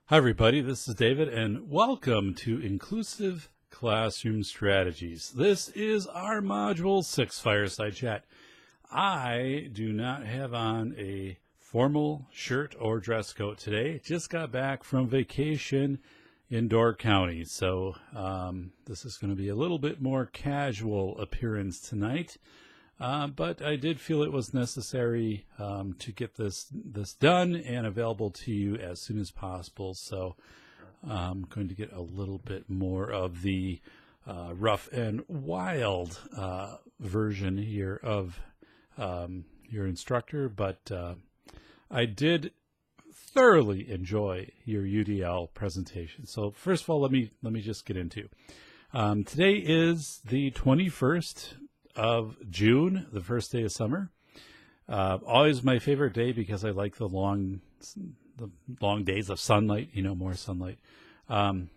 Hi, everybody. This is David, and welcome to Inclusive Classroom Strategies. This is our Module 6 Fireside Chat. I do not have on a formal shirt or dress coat today. Just got back from vacation in Door County, so this is going to be a little bit more casual appearance tonight. But I did feel it was necessary to get this done and available to you as soon as possible. So I'm going to get a little bit more of the rough and wild version here of your instructor. But I did thoroughly enjoy your UDL presentation. So first of all, let me just get into. Today is the 21st of June, the first day of summer. Always my favorite day because I like the long days of sunlight, more sunlight. And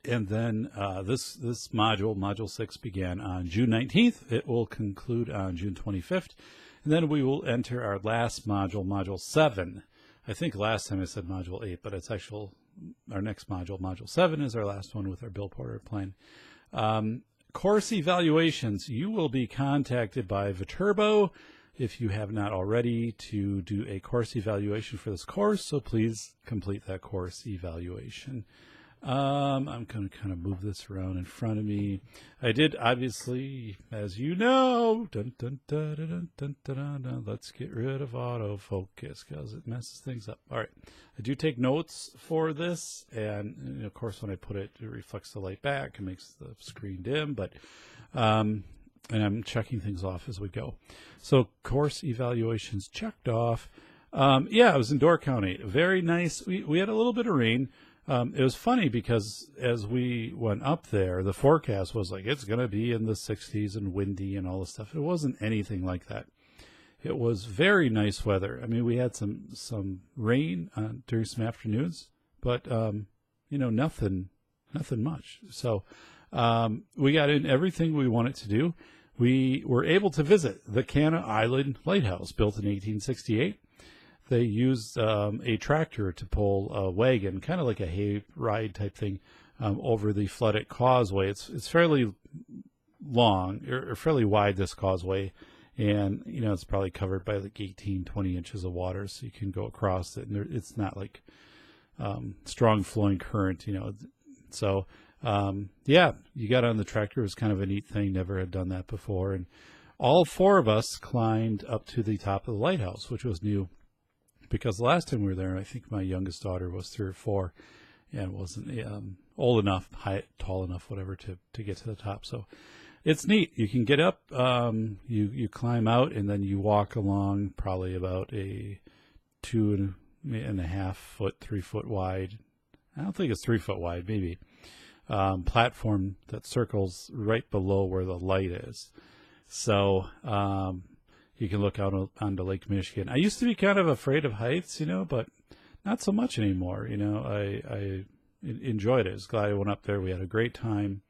then this module 6 began on June 19th. It will conclude on June 25th. And then we will enter our last module 7. I think last time I said module 8, but it's actual, our next module 7 is our last one with our Bill Porter plan. Course evaluations. You will be contacted by Viterbo if you have not already to do a course evaluation for this course, so please complete that course evaluation. I'm going to kind of move this around in front of me. I did, obviously, as you know, let's get rid of autofocus because it messes things up. All right, I do take notes for this, and of course when I put it, it reflects the light back and makes the screen dim, but and I'm checking things off as we go. So course evaluations checked off. Yeah, I was in Door County. Very nice. We had a little bit of rain. It was funny because as we went up there, the forecast was like, it's going to be in the 60s and windy and all this stuff. It wasn't anything like that. It was very nice weather. I mean, we had some rain during some afternoons, but, nothing much. So we got in everything we wanted to do. We were able to visit the Cana Island Lighthouse, built in 1868. They used a tractor to pull a wagon, kind of like a hay ride type thing, over the flooded causeway. It's fairly long, or fairly wide, this causeway, and it's probably covered by like 18, 20 inches of water, so you can go across it, and it's not like strong flowing current, So yeah, you got on the tractor. It was kind of a neat thing. Never had done that before, and all 4 of us climbed up to the top of the lighthouse, which was new. Because the last time we were there, I think my youngest daughter was 3 or 4 and wasn't old enough, tall enough, whatever, to get to the top. So it's neat. You can get up, you climb out, and then you walk along probably about a 2.5 foot, 3 foot wide. I don't think it's 3 foot wide, maybe. Platform that circles right below where the light is. So, you can look out onto Lake Michigan. I used to be kind of afraid of heights, but not so much anymore. I enjoyed it. I was glad I went up there. We had a great time.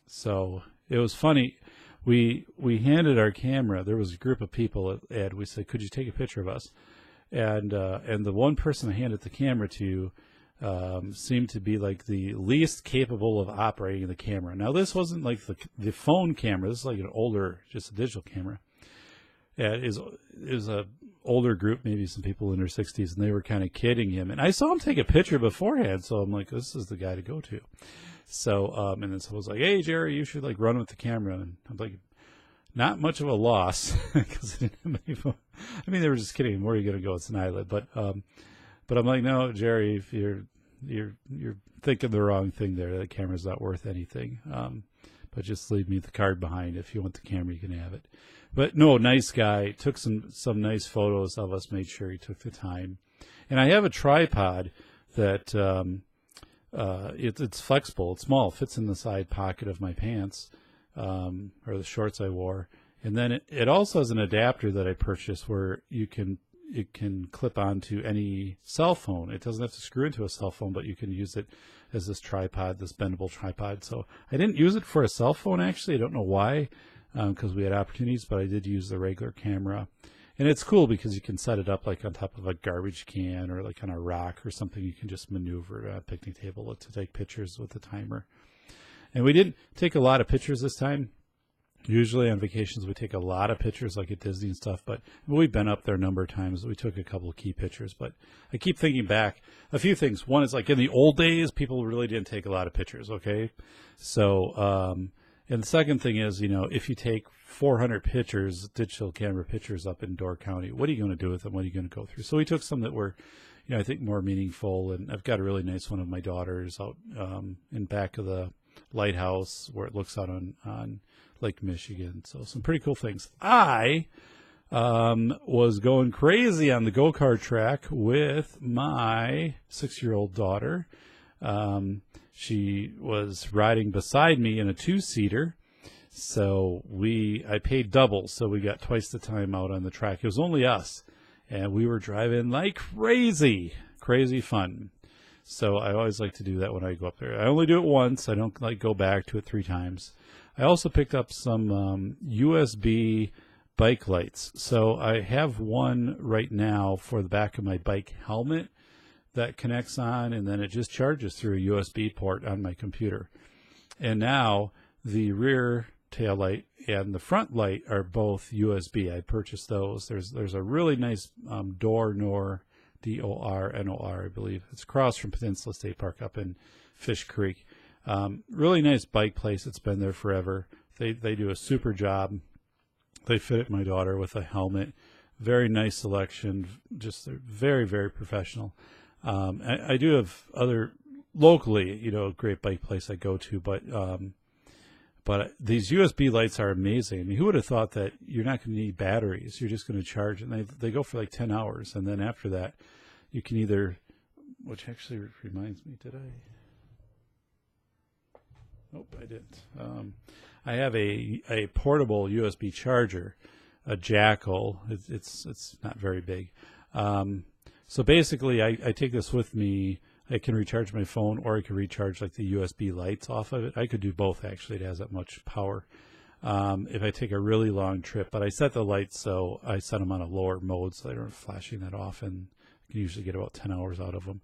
So it was funny. We handed our camera. There was a group of people, and we said, "Could you take a picture of us?" And the one person I handed the camera to seemed to be like the least capable of operating the camera. Now, this wasn't like the phone camera. This is like an older, just a digital camera. It is a older group, maybe some people in their 60s, and they were kind of kidding him. And I saw him take a picture beforehand, so I'm like, this is the guy to go to. So, and then someone was like, "Hey, Jerry, you should like run with the camera." And I'm like, not much of a loss because I didn't have any phone. I mean, they were just kidding. Where are you going to go? It's an island, but I'm like, no, Jerry, if you're thinking the wrong thing there. That camera's not worth anything. But just leave me the card behind. If you want the camera, you can have it. But no, nice guy. Took some nice photos of us. Made sure he took the time. And I have a tripod that it's flexible. It's small. It fits in the side pocket of my pants or the shorts I wore. And then it also has an adapter that I purchased where it can clip onto any cell phone. It doesn't have to screw into a cell phone, but you can use it as this tripod, this bendable tripod. So I didn't use it for a cell phone, actually. I don't know why, because we had opportunities, but I did use the regular camera. And it's cool because you can set it up like on top of a garbage can or like on a rock or something. You can just maneuver a picnic table to take pictures with the timer. And we didn't take a lot of pictures this time. Usually on vacations we take a lot of pictures like at Disney and stuff, but we've been up there a number of times. We took a couple of key pictures, but I keep thinking back a few things. One is like in the old days, people really didn't take a lot of pictures, okay? So, and the second thing is, you know, if you take 400 pictures, digital camera pictures up in Door County, what are you going to do with them? What are you going to go through? So we took some that were, you know, I think more meaningful, and I've got a really nice one of my daughters out in back of the Lighthouse where it looks out on Lake Michigan. So some pretty cool things. I was going crazy on the go-kart track with my 6-year-old daughter. She was riding beside me in a 2-seater. So I paid double. So we got twice the time out on the track. It was only us. And we were driving like crazy fun. So I always like to do that when I go up there. I only do it once. I don't like go back to it 3 times. I also picked up some USB bike lights. So I have one right now for the back of my bike helmet that connects on, and then it just charges through a USB port on my computer. And now the rear tail light and the front light are both USB. I purchased those. There's a really nice Dornor, D-O-R-N-O-R, I believe. It's across from Peninsula State Park up in Fish Creek. Really nice bike place. It's been there forever. They do a super job. They fit my daughter with a helmet. Very nice selection. Just very, very professional. I do have other locally, you know, a great bike place I go to, but these USB lights are amazing. I mean, who would have thought that you're not going to need batteries? You're just going to charge, and they go for like 10 hours. And then after that, you can either, which actually reminds me, did I? Nope, I didn't. I have a portable USB charger, a Jackal. It's not very big. So basically, I take this with me. I can recharge my phone, or I can recharge like the USB lights off of it. I could do both, actually. It has that much power if I take a really long trip. But I set the lights, so I set them on a lower mode so they aren't flashing that often. I can usually get about 10 hours out of them.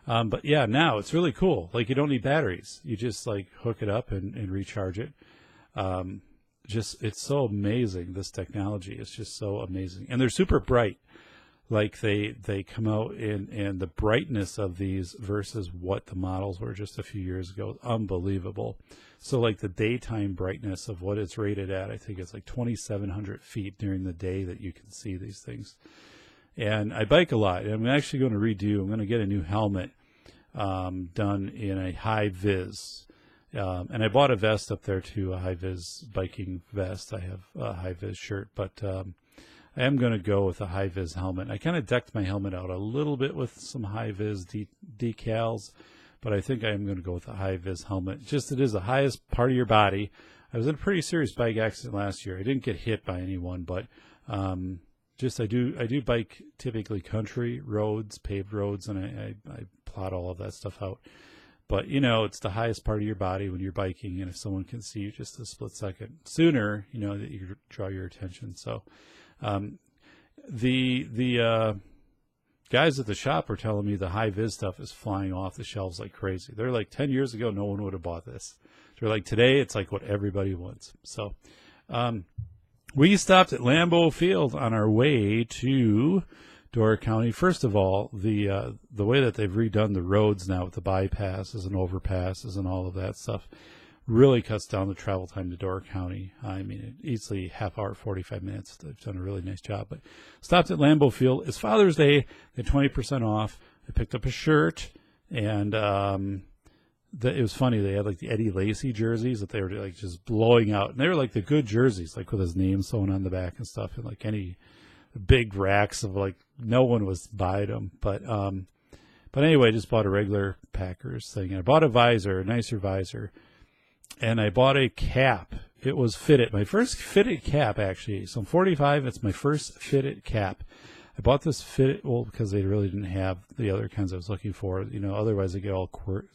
But yeah, now it's really cool. Like, you don't need batteries. You just like hook it up and recharge it. It's so amazing. This technology is just so amazing. And they're super bright. Like they come out and the brightness of these versus what the models were just a few years ago, unbelievable. So like the daytime brightness of what it's rated at, I think it's like 2,700 feet during the day that you can see these things. And I bike a lot. I'm actually going to I'm going to get a new helmet done in a HighVis. And I bought a vest up there too, a HighVis biking vest. I have a HighVis shirt, but I am going to go with a HighVis helmet. I kind of decked my helmet out a little bit with some HighVis decals, but I think I am going to go with a HighVis helmet. Just it is the highest part of your body. I was in a pretty serious bike accident last year. I didn't get hit by anyone, but I do bike typically country roads, paved roads, and I plot all of that stuff out. But, you know, it's the highest part of your body when you're biking, and if someone can see you just a split second sooner, you know, that you draw your attention. So the guys at the shop were telling me the HighVis stuff is flying off the shelves like crazy. They're like, 10 years ago, no one would have bought this. They're like, today, it's like what everybody wants. So we stopped at Lambeau Field on our way to Door County. First of all, the way that they've redone the roads now with the bypasses and overpasses and all of that stuff really cuts down the travel time to Door County. I mean, easily half hour, 45 minutes. They've done a really nice job. But stopped at Lambeau Field. It's Father's Day. They had 20% off. I picked up a shirt, and it was funny. They had like the Eddie Lacy jerseys that they were like just blowing out, and they were like the good jerseys, like with his name sewn on the back and stuff, and like any big racks of like no one was buying them. But anyway, I just bought a regular Packers thing, and I bought a visor, a nicer visor. And I bought a cap. It was fitted. My first fitted cap, actually. So I'm 45. It's my first fitted cap. I bought this fitted, well, because they really didn't have the other kinds I was looking for. You know, otherwise I get all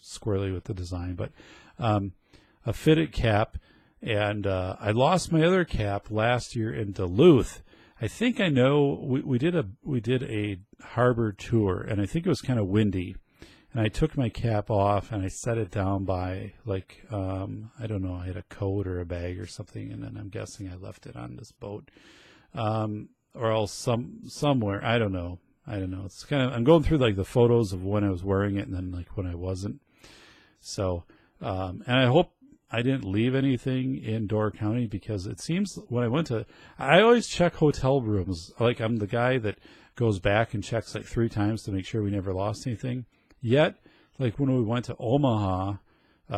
squirrely with the design. But a fitted cap. And I lost my other cap last year in Duluth. I think I know we did a harbor tour, and I think it was kind of windy. And I took my cap off and I set it down by like, I don't know, I had a coat or a bag or something. And then I'm guessing I left it on this boat, or else somewhere. I don't know. It's kind of, I'm going through like the photos of when I was wearing it and then like when I wasn't. So, and I hope I didn't leave anything in Door County, because it seems when I always check hotel rooms. Like, I'm the guy that goes back and checks like 3 times to make sure we never lost anything. Yet, like when we went to Omaha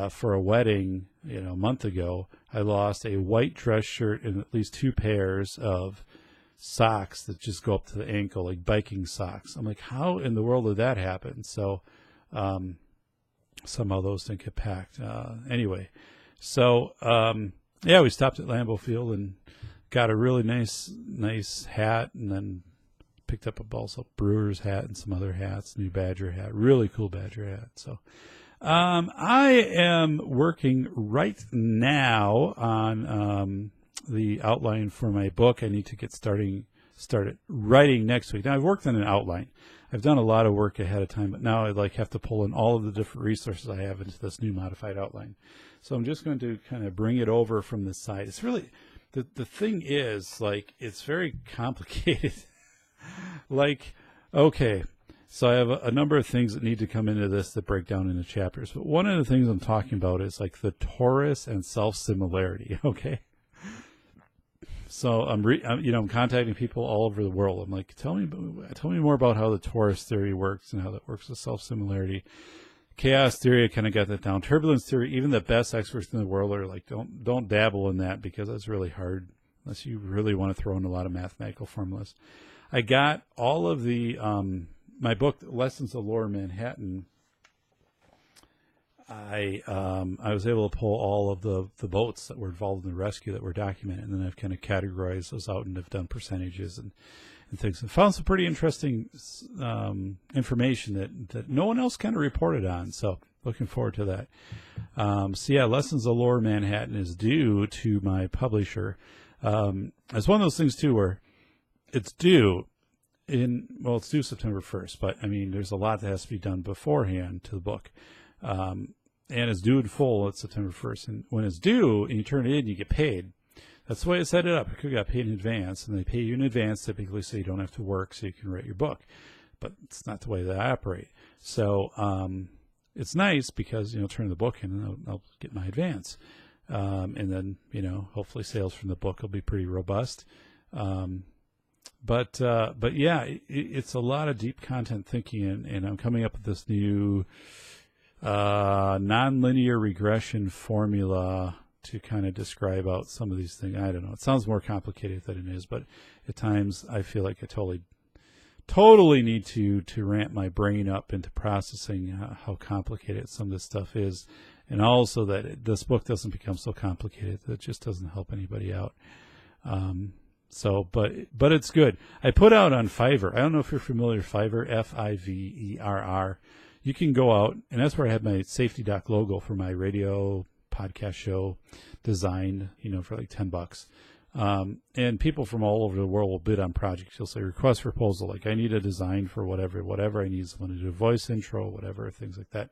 for a wedding, a month ago, I lost a white dress shirt and at least 2 pairs of socks that just go up to the ankle, like biking socks. I'm like, how in the world did that happen? So somehow those didn't get packed. Anyway, so yeah, we stopped at Lambeau Field and got a really nice hat, and then picked up a Brewer's hat and some other hats, new Badger hat, really cool Badger hat. So I am working right now on the outline for my book. I need to get started writing next week. Now, I've worked on an outline. I've done a lot of work ahead of time, but now I have to pull in all of the different resources I have into this new modified outline. So I'm just going to kind of bring it over from this side. It's really, the thing is, like, it's very complicated. Like, okay, so I have a number of things that need to come into this that break down into chapters. But one of the things I'm talking about is like the torus and self-similarity, okay? So I'm contacting people all over the world. I'm like, tell me more about how the torus theory works and how that works with self-similarity. Chaos theory, I kind of got that down. Turbulence theory, even the best experts in the world are like, don't dabble in that, because that's really hard unless you really want to throw in a lot of mathematical formulas. I got all of the, my book, Lessons of Lower Manhattan. I was able to pull all of the boats that were involved in the rescue that were documented, and then I've kind of categorized those out and have done percentages and things. And found some pretty interesting information that no one else kind of reported on. So looking forward to that. So yeah, Lessons of Lower Manhattan is due to my publisher. It's one of those things too where it's due it's due September 1st, but I mean, there's a lot that has to be done beforehand to the book. And it's due in full at September 1st. And when it's due and you turn it in, you get paid. That's the way I set it up. You could have got paid in advance, and they pay you in advance typically so you don't have to work so you can write your book. But it's not the way that I operate. So it's nice because, turn the book in and I'll get my advance. And then, hopefully sales from the book will be pretty robust. But yeah, it's a lot of deep content thinking, and I'm coming up with this new nonlinear regression formula to kind of describe out some of these things. I don't know. It sounds more complicated than it is, but at times I feel like I totally need to ramp my brain up into processing how complicated some of this stuff is, and also that this book doesn't become so complicated that it just doesn't help anybody out. But it's good. I put out on Fiverr. I don't know if you're familiar with Fiverr, Fiverr. You can go out, and that's where I had my Safety Doc logo for my radio podcast show designed, for like $10. And people from all over the world will bid on projects. You'll say request proposal, like I need a design for whatever. I need someone to do a voice intro, whatever, things like that.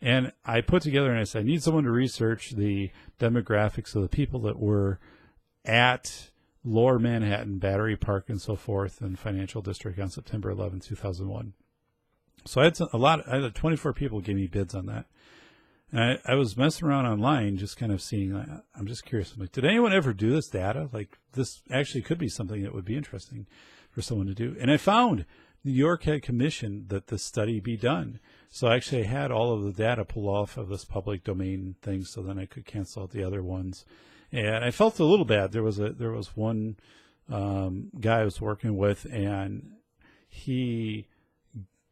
And I put together and I said, I need someone to research the demographics of the people that were at Lower Manhattan, Battery Park, and so forth, and Financial District on September 11, 2001. So I had 24 people give me bids on that. And I was messing around online, just kind of seeing, I'm just curious. I'm like, did anyone ever do this data? Like, this actually could be something that would be interesting for someone to do. And I found New York had commissioned that this study be done. So actually I had all of the data pulled off of this public domain thing, so then I could cancel out the other ones. And I felt a little bad. There was one guy I was working with, and he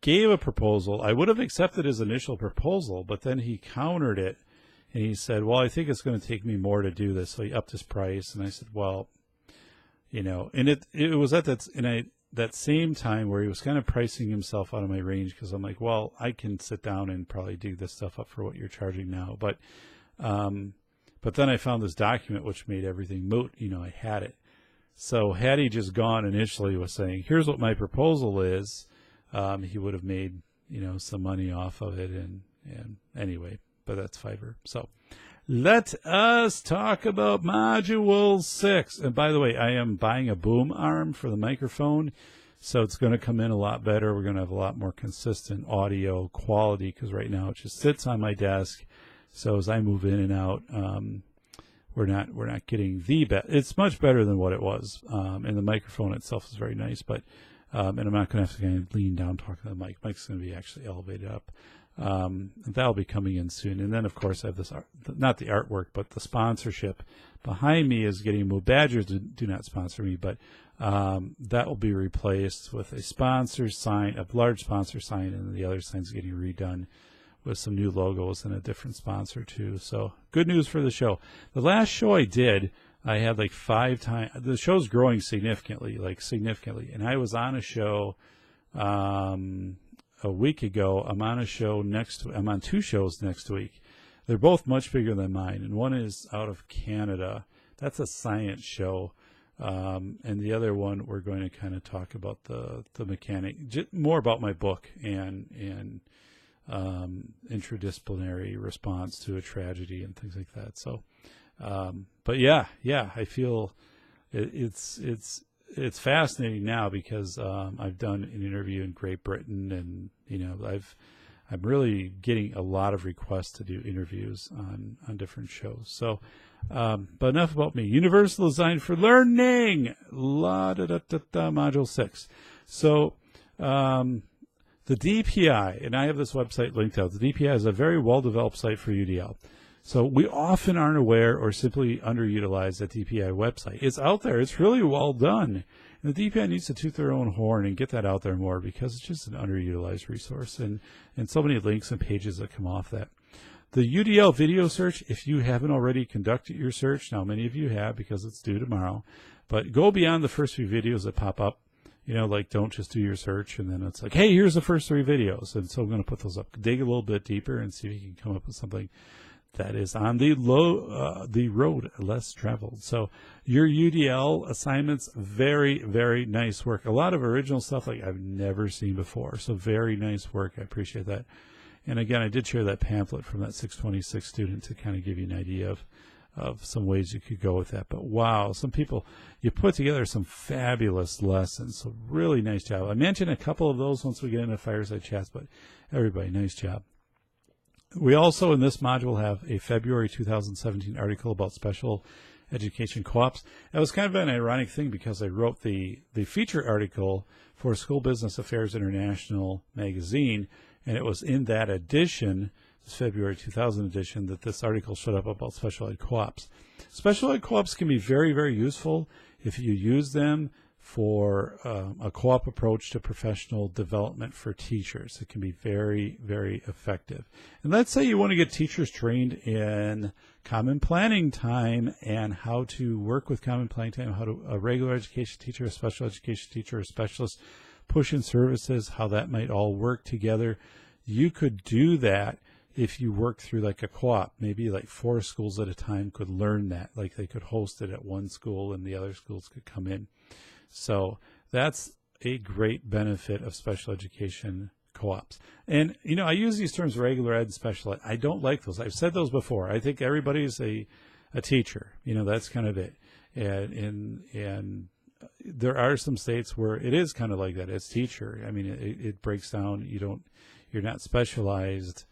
gave a proposal. I would have accepted his initial proposal, but then he countered it, and he said, well, I think it's going to take me more to do this. So he upped his price, and I said, well, and it was at that same time where he was kind of pricing himself out of my range, because I'm like, well, I can sit down and probably dig this stuff up for what you're charging now. But then I found this document which made everything moot. I had it. So had he just gone initially with saying, here's what my proposal is, he would have made, some money off of it. And anyway, but that's Fiverr. So let us talk about Module 6. And by the way, I am buying a boom arm for the microphone. So it's going to come in a lot better. We're going to have a lot more consistent audio quality because right now it just sits on my desk. So as I move in and out, we're not getting the best. It's much better than what it was. And the microphone itself is very nice, but and I'm not going to have to kind of lean down talking to the mic. Mic's going to be actually elevated up. That'll be coming in soon. And then of course I have this not the artwork, but the sponsorship behind me is getting moved. Badgers do not sponsor me, but that will be replaced with a sponsor sign, a large sponsor sign, and the other sign's getting redone with some new logos and a different sponsor too. So good news for the show. The last show I did, I had like 5 times. The show's growing significantly. And I was on a show a week ago. I'm on a show I'm on 2 shows next week. They're both much bigger than mine, and one is out of Canada. That's a science show. And the other one, we're going to kind of talk about the mechanic, more about my book and interdisciplinary response to a tragedy and things like that. So, but yeah, I feel it's fascinating now because I've done an interview in Great Britain, and I'm really getting a lot of requests to do interviews on different shows. So, but enough about me. Universal Design for Learning, Module 6. So, the DPI, and I have this website linked out. The DPI is a very well-developed site for UDL. So we often aren't aware or simply underutilize that DPI website. It's out there. It's really well done. And the DPI needs to toot their own horn and get that out there more because it's just an underutilized resource and so many links and pages that come off that. The UDL video search, if you haven't already conducted your search, now many of you have because it's due tomorrow, but go beyond the first few videos that pop up. Don't just do your search and then it's like, hey, here's the first 3 videos. And so I'm going to put those up. Dig a little bit deeper and see if you can come up with something that is on the road less traveled. So your UDL assignments, very, very nice work. A lot of original stuff like I've never seen before. So very nice work. I appreciate that. And again, I did share that pamphlet from that 626 student to kind of give you an idea of some ways you could go with that. But wow, some people, you put together some fabulous lessons. So really nice job. I mentioned a couple of those once we get into Fireside Chats, but everybody, nice job. We also in this module have a February 2017 article about special education co-ops. That was kind of an ironic thing because I wrote the feature article for School Business Affairs International magazine, and it was in that edition, this February 2000 edition, that this article showed up about special ed co-ops. Special ed co-ops can be very, very useful if you use them for a co-op approach to professional development for teachers. It can be very, very effective. And let's say you want to get teachers trained in common planning time and how to work with common planning time, how to a regular education teacher, a special education teacher, a specialist, push-in services, how that might all work together. You could do that if you work through like a co-op. Maybe like 4 schools at a time could learn that. Like they could host it at one school and the other schools could come in. So that's a great benefit of special education co-ops. And, I use these terms regular ed and special ed. I don't like those. I've said those before. I think everybody's a teacher. That's kind of it. And there are some states where it is kind of like that. It's teacher. I mean, it breaks down. You're not specialized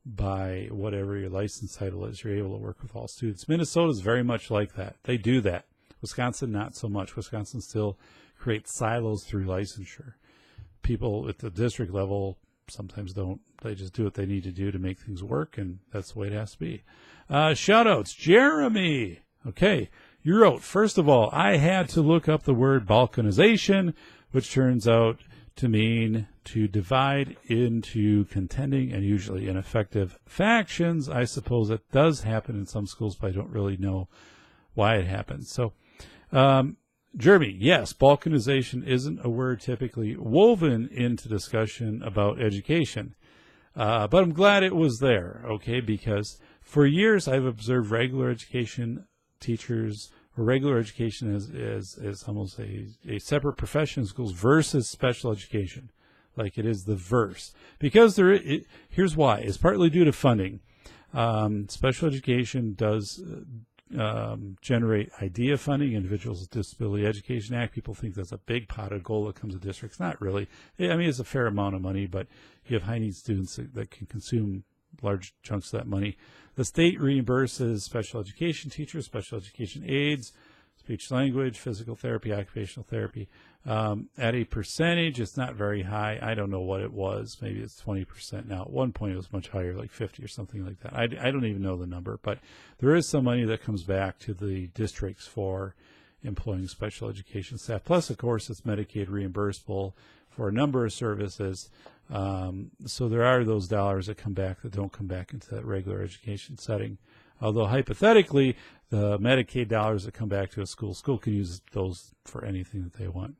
by whatever your license title is. You're able to work with all students. Minnesota is very much like that. They do that. Wisconsin, not so much. Wisconsin still creates silos through licensure. People at the district level sometimes don't. They just do what they need to do to make things work, and that's the way it has to be. Shout-outs. Jeremy. Okay, you wrote, first of all, I had to look up the word balkanization, which turns out to mean to divide into contending and usually ineffective factions. I suppose that does happen in some schools, but I don't really know why it happens. So, Jeremy, yes, balkanization isn't a word typically woven into discussion about education, but I'm glad it was there, okay, because for years I've observed regular education teachers where regular education is almost a separate profession in schools versus special education, like it is the verse. Because here's why. It's partly due to funding. Special education does generate IDEA funding, Individuals with Disability Education Act. People think that's a big pot of gold that comes to districts. Not really. I mean, it's a fair amount of money, but you have high-need students that can consume large chunks of that money. The state reimburses special education teachers, special education aides, speech language, physical therapy, occupational therapy. At a percentage, it's not very high. I don't know what it was. Maybe it's 20% now. At one point, it was much higher, like 50 or something like that. I don't even know the number, but there is some money that comes back to the districts for employing special education staff. Plus, of course, it's Medicaid reimbursable for a number of services. So there are those dollars that come back that don't come back into that regular education setting. Although hypothetically, the Medicaid dollars that come back to a school can use those for anything that they want.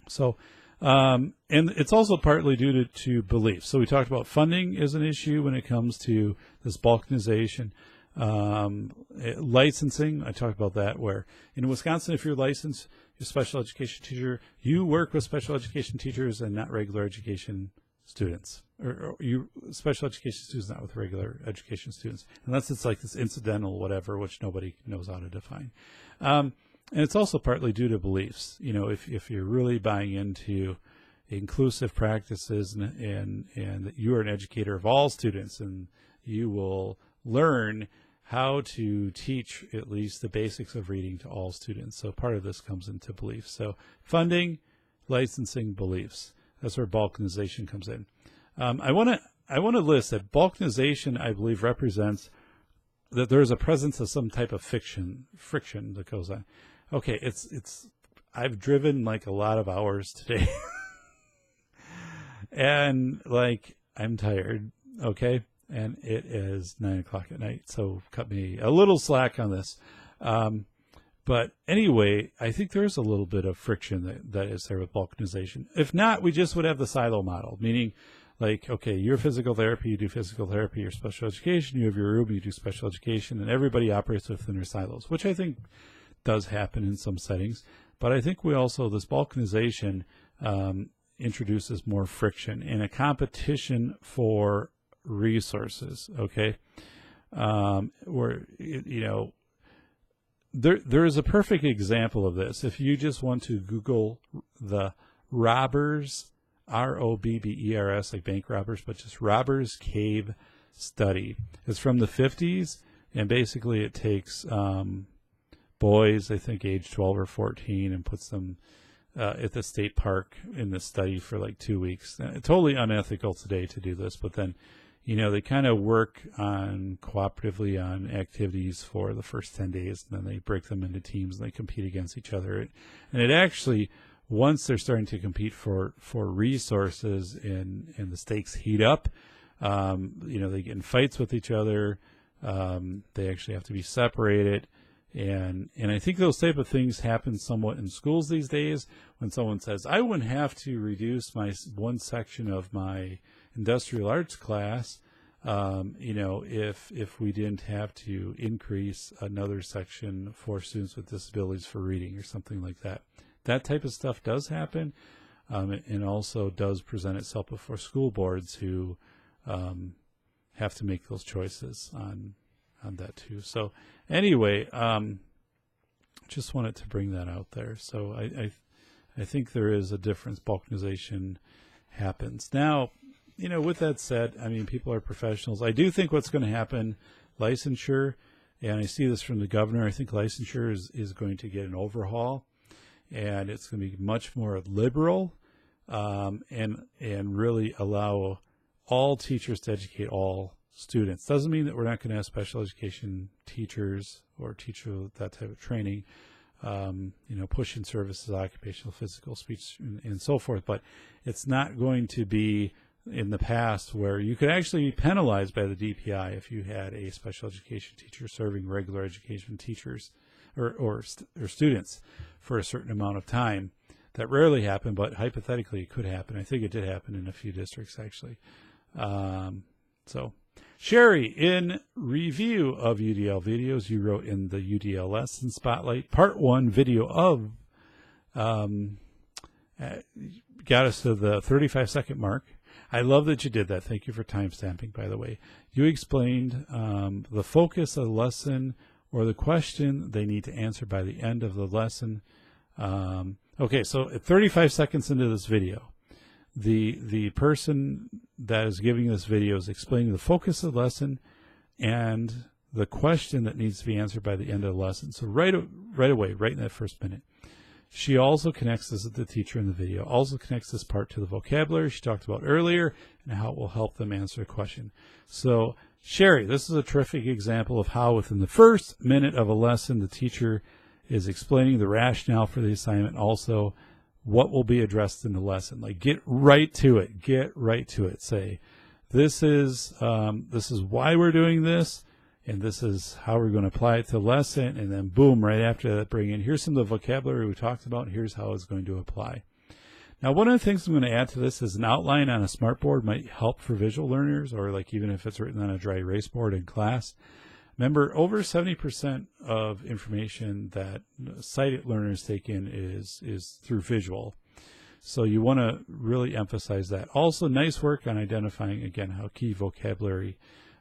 So, and it's also partly due to belief. So we talked about funding is an issue when it comes to this balkanization. Licensing, I talked about that, where in Wisconsin, if you're licensed, you're a special education teacher, you work with special education teachers and not regular education students, or you special education students, not with regular education students, unless it's like this incidental whatever, which nobody knows how to define. And it's also partly due to beliefs. You know, if you're really buying into inclusive practices and that you are an educator of all students, and you will learn how to teach at least the basics of reading to all students. So part of this comes into beliefs. So funding, licensing, beliefs. That's where balkanization comes in. I want to list that balkanization, I believe, represents that there is a presence of some type of friction that goes on. Okay, I've driven like a lot of hours today, and like I'm tired. Okay, and it is 9 o'clock at night, so cut me a little slack on this. But anyway, I think there's a little bit of friction that is there with balkanization. If not, we just would have the silo model, meaning like, okay, you're physical therapy, you do physical therapy, you're special education, you have your room, you do special education, and everybody operates within their silos, which I think does happen in some settings. But I think this balkanization introduces more friction and a competition for resources, okay? Where, there is a perfect example of this. If you just want to Google the robbers, ROBBERS, like bank robbers, but just robbers cave study. It's from the 50s, and basically it takes boys, I think age 12 or 14, and puts them at the state park in the study for like 2 weeks. Totally unethical today to do this, but then they kind of work cooperatively on activities for the first 10 days, and then they break them into teams and they compete against each other. And it actually, once they're starting to compete for resources and the stakes heat up, they get in fights with each other. They actually have to be separated. And I think those type of things happen somewhat in schools these days, when someone says, I wouldn't have to reduce my one section of my industrial arts class, if we didn't have to increase another section for students with disabilities for reading or something like that. That type of stuff does happen, and also does present itself before school boards who have to make those choices on that too. So anyway, just wanted to bring that out there. So I think there is a difference. Balkanization happens. Now, with that said, I mean, people are professionals. I do think what's going to happen, licensure, and I see this from the governor, I think licensure is going to get an overhaul, and it's going to be much more liberal, and really allow all teachers to educate all students. Doesn't mean that we're not going to have special education teachers or teachers with that type of training, push-in services, occupational, physical, speech, and so forth. But it's not going to be in the past where you could actually be penalized by the DPI if you had a special education teacher serving regular education teachers or students for a certain amount of time. That rarely happened, but hypothetically it could happen. I think it did happen in a few districts, actually. So Sherry, in review of UDL videos, you wrote in the UDL Lesson Spotlight, Part 1 video of, got us to the 35-second mark. I love that you did that. Thank you for timestamping, by the way. You explained the focus of the lesson or the question they need to answer by the end of the lesson. Okay, so at 35 seconds into this video, the person that is giving this video is explaining the focus of the lesson and the question that needs to be answered by the end of the lesson. So right away, right in that first minute. She also connects this with the teacher in the video, also connects this part to the vocabulary she talked about earlier and how it will help them answer a question. So, Sherry, this is a terrific example of how within the first minute of a lesson, the teacher is explaining the rationale for the assignment, also what will be addressed in the lesson. Like, get right to it. Get right to it. Say, this is why we're doing this, and this is how we're going to apply it to the lesson, and then boom, right after that, bring in, here's some of the vocabulary we talked about, and here's how it's going to apply. Now, one of the things I'm going to add to this is an outline on a smartboard might help for visual learners, or like even if it's written on a dry erase board in class. Remember, over 70% of information that sighted learners take in is through visual. So you want to really emphasize that. Also, nice work on identifying, again, how key vocabulary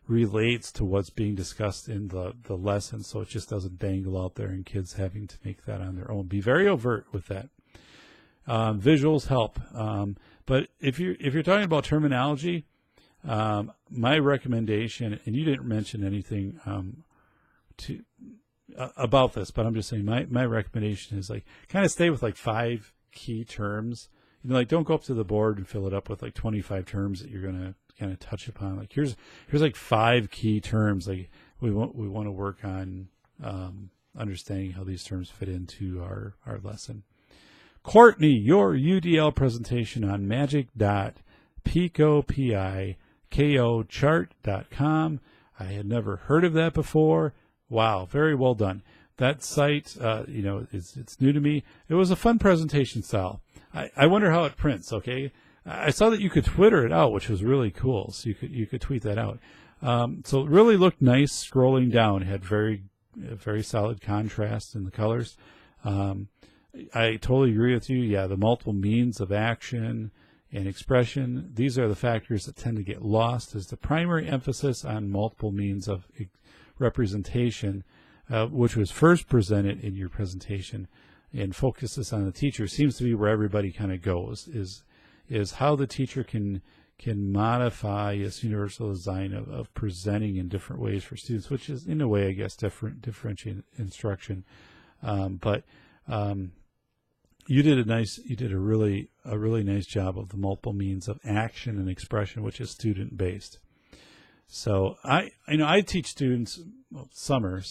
relates to what's being discussed in the lesson, so it just doesn't dangle out there and kids having to make that on their own. Be very overt with that. Visuals help, but if you're talking about terminology, my recommendation, and you didn't mention anything about this, but I'm just saying my recommendation is like kind of stay with like 5 key terms. You know, like don't go up to the board and fill it up with like 25 terms that you're gonna kind of touch upon. Like here's like 5 key terms. Like we want to work on understanding how these terms fit into our lesson. Courtney, your UDL presentation on magic.picochart.com. I had never heard of that before. Wow, very well done. That site, it's new to me. It was a fun presentation style. I wonder how it prints. Okay, I saw that you could Twitter it out, which was really cool. So you could tweet that out. So it really looked nice scrolling down. It had very solid contrast in the colors. I totally agree with you. Yeah, the multiple means of action and expression, these are the factors that tend to get lost as the primary emphasis on multiple means of representation, which was first presented in your presentation and focuses on the teacher, seems to be where everybody kind of goes, is how the teacher can modify its universal design of presenting in different ways for students, which is in a way, I guess, differentiated instruction. You did a really nice job of the multiple means of action and expression, which is student based. So I teach students summer.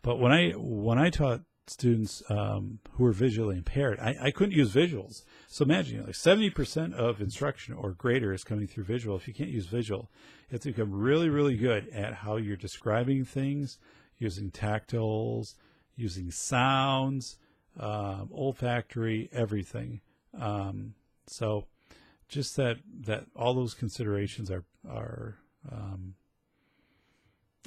But when I taught students who are visually impaired, I couldn't use visuals. So imagine like 70% of instruction or greater is coming through visual. If you can't use visual, you have to become really, really good at how you're describing things, using tactiles, using sounds, olfactory, everything. So just that all those considerations are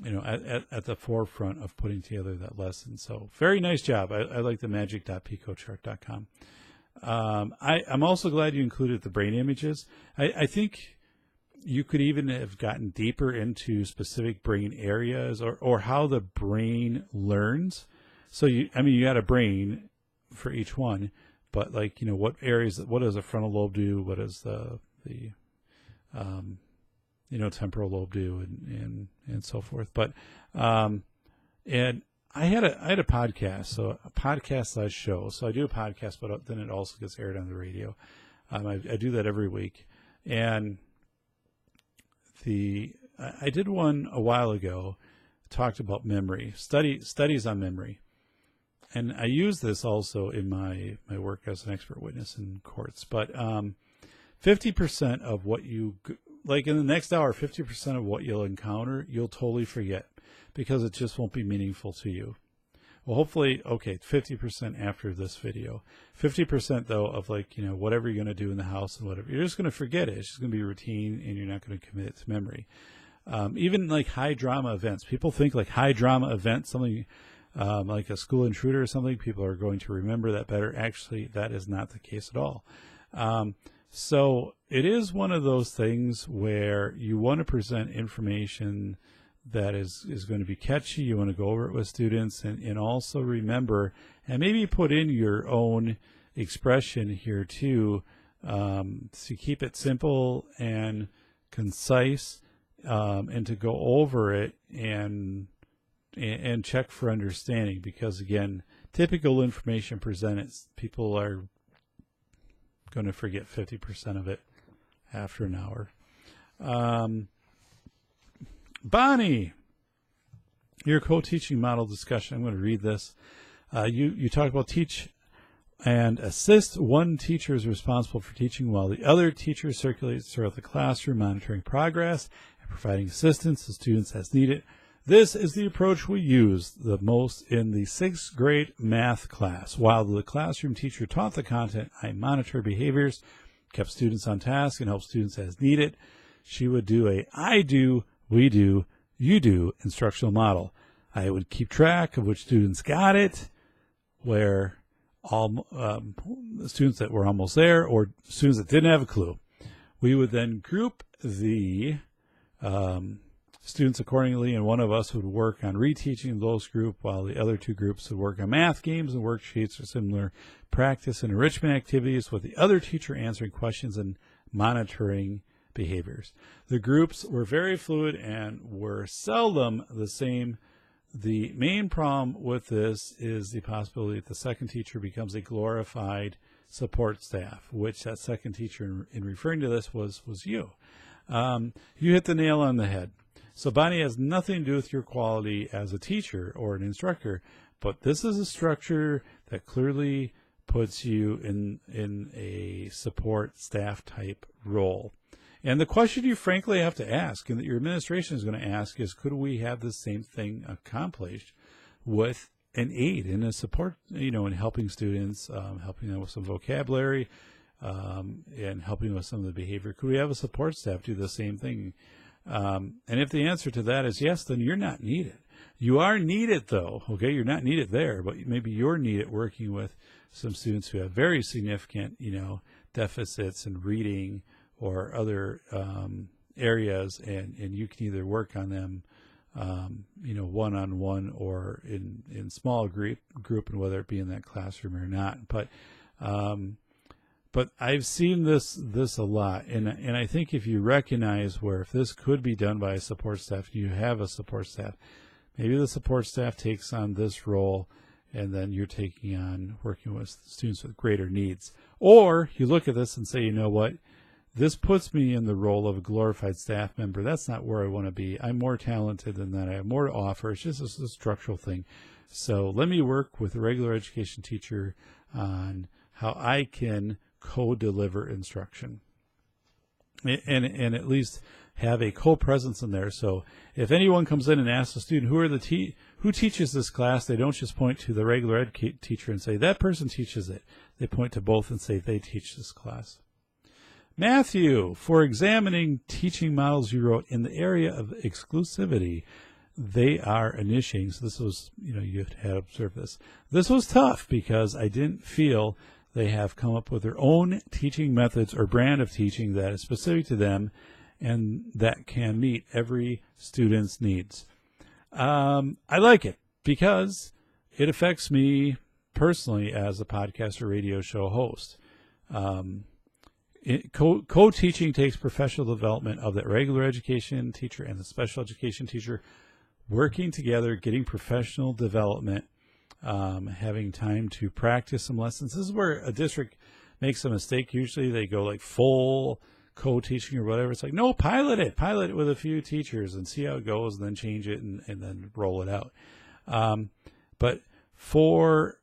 at the forefront of putting together that lesson. So very nice job. I like the magic.picochart.com. I'm also glad you included the brain images. I think you could even have gotten deeper into specific brain areas or how the brain learns. So you got a brain for each one, but like, what areas, what does the frontal lobe do? What does the temporal lobe do and so forth. But, and I had a podcast, so a podcast / show. So I do a podcast, but then it also gets aired on the radio. I do that every week. And I did one a while ago, talked about memory, studies on memory. And I use this also in my work as an expert witness in courts. But 50% of what you, like in the next hour, 50% of what you'll encounter, you'll totally forget because it just won't be meaningful to you. Well, hopefully, okay, 50% after this video. 50% though of like, whatever you're going to do in the house and whatever, you're just going to forget it. It's just going to be routine and you're not going to commit it to memory. Even like high drama events. People think like high drama events, something like a school intruder or something, people are going to remember that better. Actually, that is not the case at all. So it is one of those things where you want to present information that is going to be catchy. You want to go over it with students and also remember and maybe put in your own expression here too, to keep it simple and concise, and to go over it and check for understanding, because again, typical information presented, people are going to forget 50% of it after an hour. Bonnie, your co-teaching model discussion. I'm going to read this. You talk about teach and assist. One teacher is responsible for teaching while the other teacher circulates throughout the classroom, monitoring progress and providing assistance to students as needed. This is the approach we use the most in the 6th grade math class. While the classroom teacher taught the content, I monitor behaviors, kept students on task, and helped students as needed. She would do a I do, we do, you do instructional model. I would keep track of which students got it, where all students that were almost there, or students that didn't have a clue. We would then group the students accordingly, and one of us would work on reteaching those group while the other two groups would work on math games and worksheets or similar practice and enrichment activities, with the other teacher answering questions and monitoring behaviors. The groups were very fluid and were seldom the same. The main problem with this is the possibility that the second teacher becomes a glorified support staff, which that second teacher in referring to this was you. You hit the nail on the head. So Bonnie, has nothing to do with your quality as a teacher or an instructor, but this is a structure that clearly puts you in a support staff type role. And the question you frankly have to ask, and that your administration is going to ask, is could we have the same thing accomplished with an aid in a support, in helping students, helping them with some vocabulary, and helping with some of the behavior? Could we have a support staff do the same thing? And if the answer to that is yes, then you're not needed. You are needed though, okay? You're not needed there, but maybe you're needed working with some students who have very significant, deficits in reading or other areas, and you can either work on them, one-on-one or in small group, and whether it be in that classroom or not. But I've seen this a lot, and I think if you recognize where if this could be done by a support staff, you have a support staff, maybe the support staff takes on this role, and then you're taking on working with students with greater needs. Or you look at this and say, you know what, this puts me in the role of a glorified staff member. That's not where I want to be. I'm more talented than that. I have more to offer. It's just a structural thing. So let me work with a regular education teacher on how I can co-deliver instruction and at least have a co-presence in there. So if anyone comes in and asks a student, who teaches this class, they don't just point to the regular ed teacher and say, that person teaches it. They point to both and say, they teach this class. Matthew, for examining teaching models you wrote in the area of exclusivity, they are initiating. So this was, you had observed this. This was tough because I didn't feel they have come up with their own teaching methods or brand of teaching that is specific to them and that can meet every student's needs. I like it because it affects me personally as a podcast or radio show host. Co-teaching takes professional development of that regular education teacher and the special education teacher working together, getting professional development, having time to practice some lessons. This is where a district makes a mistake. Usually they go like full co-teaching or whatever. It's like, no, pilot it with a few teachers and see how it goes, and then change it and then roll it out. But for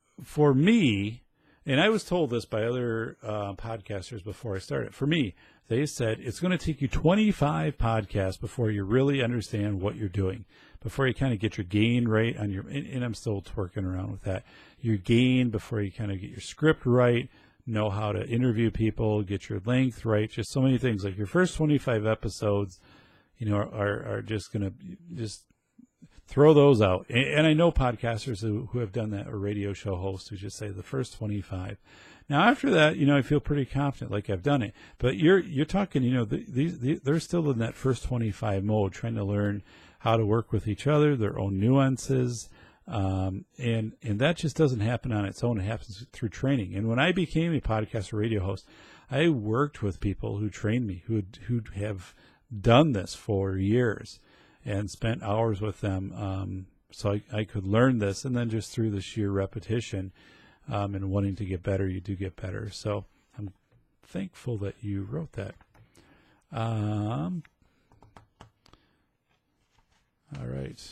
me, and I was told this by other podcasters before I started. For me, they said it's going to take you 25 podcasts before you really understand what you're doing, before you kind of get your gain right on your, and I'm still working around with that, your gain before you kind of get your script right, know how to interview people, get your length right, just so many things. Like your first 25 episodes, are just going to just throw those out. And I know podcasters who have done that, or radio show hosts who just say the first 25. Now, after that, I feel pretty confident, like I've done it. But you're talking, they're still in that first 25 mode, trying to learn how to work with each other, their own nuances. And that just doesn't happen on its own. It happens through training. And when I became a podcast or radio host, I worked with people who trained me, who have done this for years and spent hours with them. So I could learn this. And then just through the sheer repetition, and wanting to get better, you do get better. So I'm thankful that you wrote that. All right.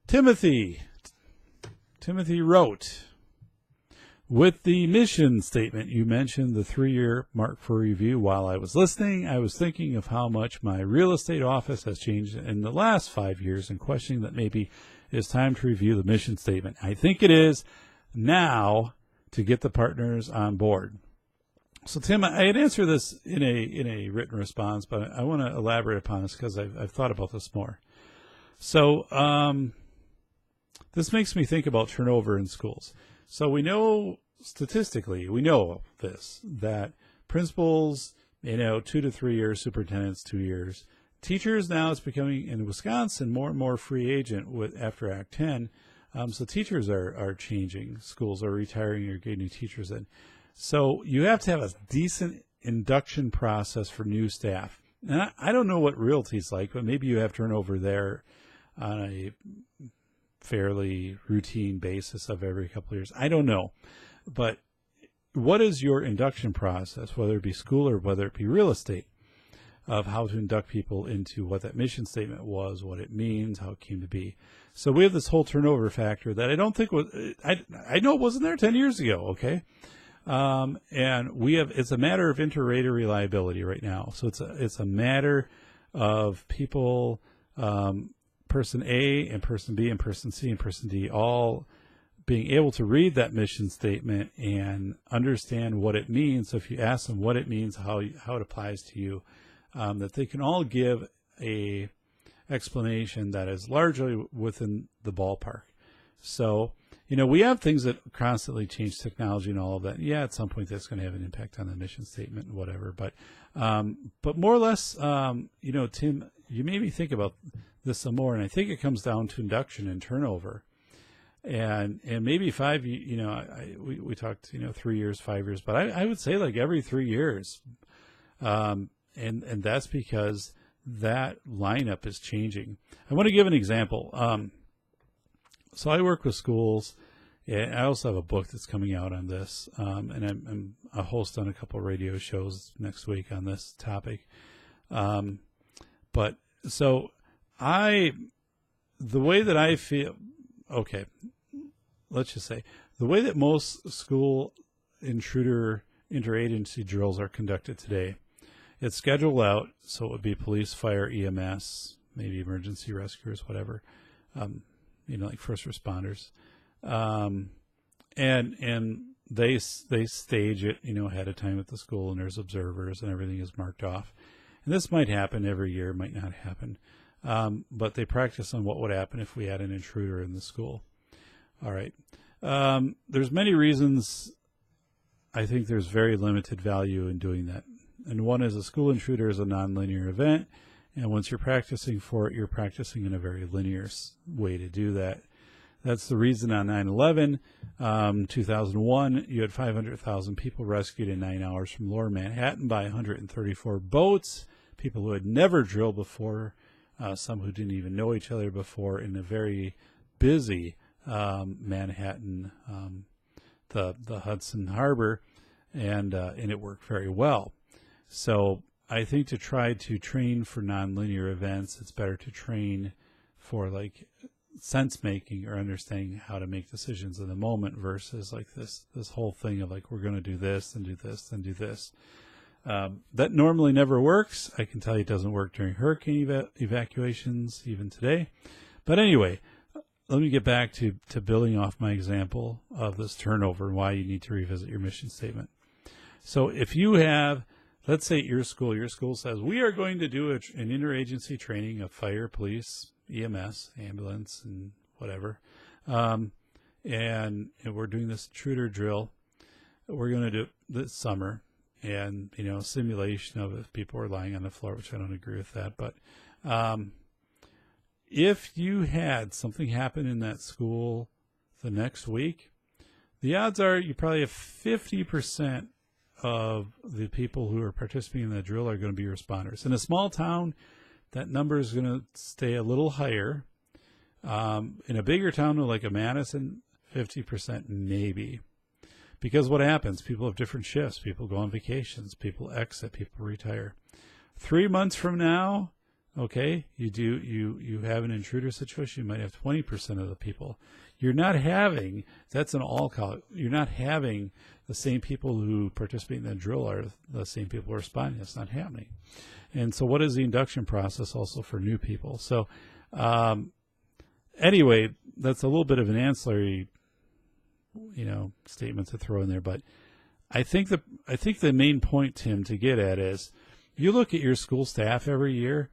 Timothy wrote, with the mission statement, you mentioned the 3-year mark for review. While I was listening, I was thinking of how much my real estate office has changed in the last 5 years and questioning that maybe it's time to review the mission statement. I think it is now to get the partners on board. So, Tim, I had answered this in a written response, but I want to elaborate upon this because I've thought about this more. So this makes me think about turnover in schools. So we know statistically, that principals, 2 to 3 years, superintendents 2 years. Teachers now, it's becoming, in Wisconsin, more and more free agent after Act 10. So teachers are changing. Schools are retiring or getting new teachers in. So you have to have a decent induction process for new staff. And I don't know what realty's like, but maybe you have turnover there on a fairly routine basis of every couple of years. I don't know. But what is your induction process, whether it be school or whether it be real estate, of how to induct people into what that mission statement was, what it means, how it came to be? So we have this whole turnover factor that I don't think was, I know it wasn't there 10 years ago, okay? And it's a matter of inter-rater reliability right now. So it's a matter of people, person A and person B and person C and person D all being able to read that mission statement and understand what it means. So if you ask them what it means, how it applies to you, that they can all give a explanation that is largely within the ballpark. So, we have things that constantly change, technology and all of that. Yeah, at some point that's going to have an impact on the mission statement and whatever. But more or less, Tim, you made me think about this some more, and I think it comes down to induction and turnover. And maybe 5, we talked, 3 years, 5 years, but I would say like every 3 years. And that's because that lineup is changing. I want to give an example. So I work with schools, and I also have a book that's coming out on this, and I'm a host on a couple of radio shows next week on this topic. But so the way that I feel, okay, let's just say, the way that most school interagency drills are conducted today, it's scheduled out, so it would be police, fire, EMS, maybe emergency rescuers, whatever, like first responders. And they stage it, ahead of time at the school, and there's observers and everything is marked off. And this might happen every year, might not happen. But they practice on what would happen if we had an intruder in the school. All right. There's many reasons I think there's very limited value in doing that. And one is a school intruder is a nonlinear event. And once you're practicing for it, you're practicing in a very linear way to do that. That's the reason on 9/11, 2001, you had 500,000 people rescued in 9 hours from Lower Manhattan by 134 boats, people who had never drilled before, some who didn't even know each other before, in a very busy Manhattan, the Hudson Harbor, and it worked very well. So I think to try to train for nonlinear events, it's better to train for like sense making or understanding how to make decisions in the moment versus like this whole thing of like, we're going to do this and do this and do this. That normally never works. I can tell you it doesn't work during hurricane evacuations even today. But anyway, let me get back to building off my example of this turnover and why you need to revisit your mission statement. So if you have let's say your school says, we are going to do an interagency training of fire, police, EMS, ambulance, and whatever. And we're doing this intruder drill. We're going to do it this summer. And, simulation of if people are lying on the floor, which I don't agree with that. But if you had something happen in that school the next week, the odds are you probably have 50% of the people who are participating in the drill are going to be responders. In a small town, that number is going to stay a little higher. In a bigger town like a Madison, 50% maybe. Because what happens? People have different shifts. People go on vacations. People exit. People retire. 3 months from now, okay, you have an intruder situation. You might have 20% of the people. You're not having, that's an all college. You're not having the same people who participate in the drill are the same people who are responding. That's not happening. And so what is the induction process also for new people? So anyway, that's a little bit of an ancillary statement to throw in there. But I think the main point, Tim, to get at is you look at your school staff every year.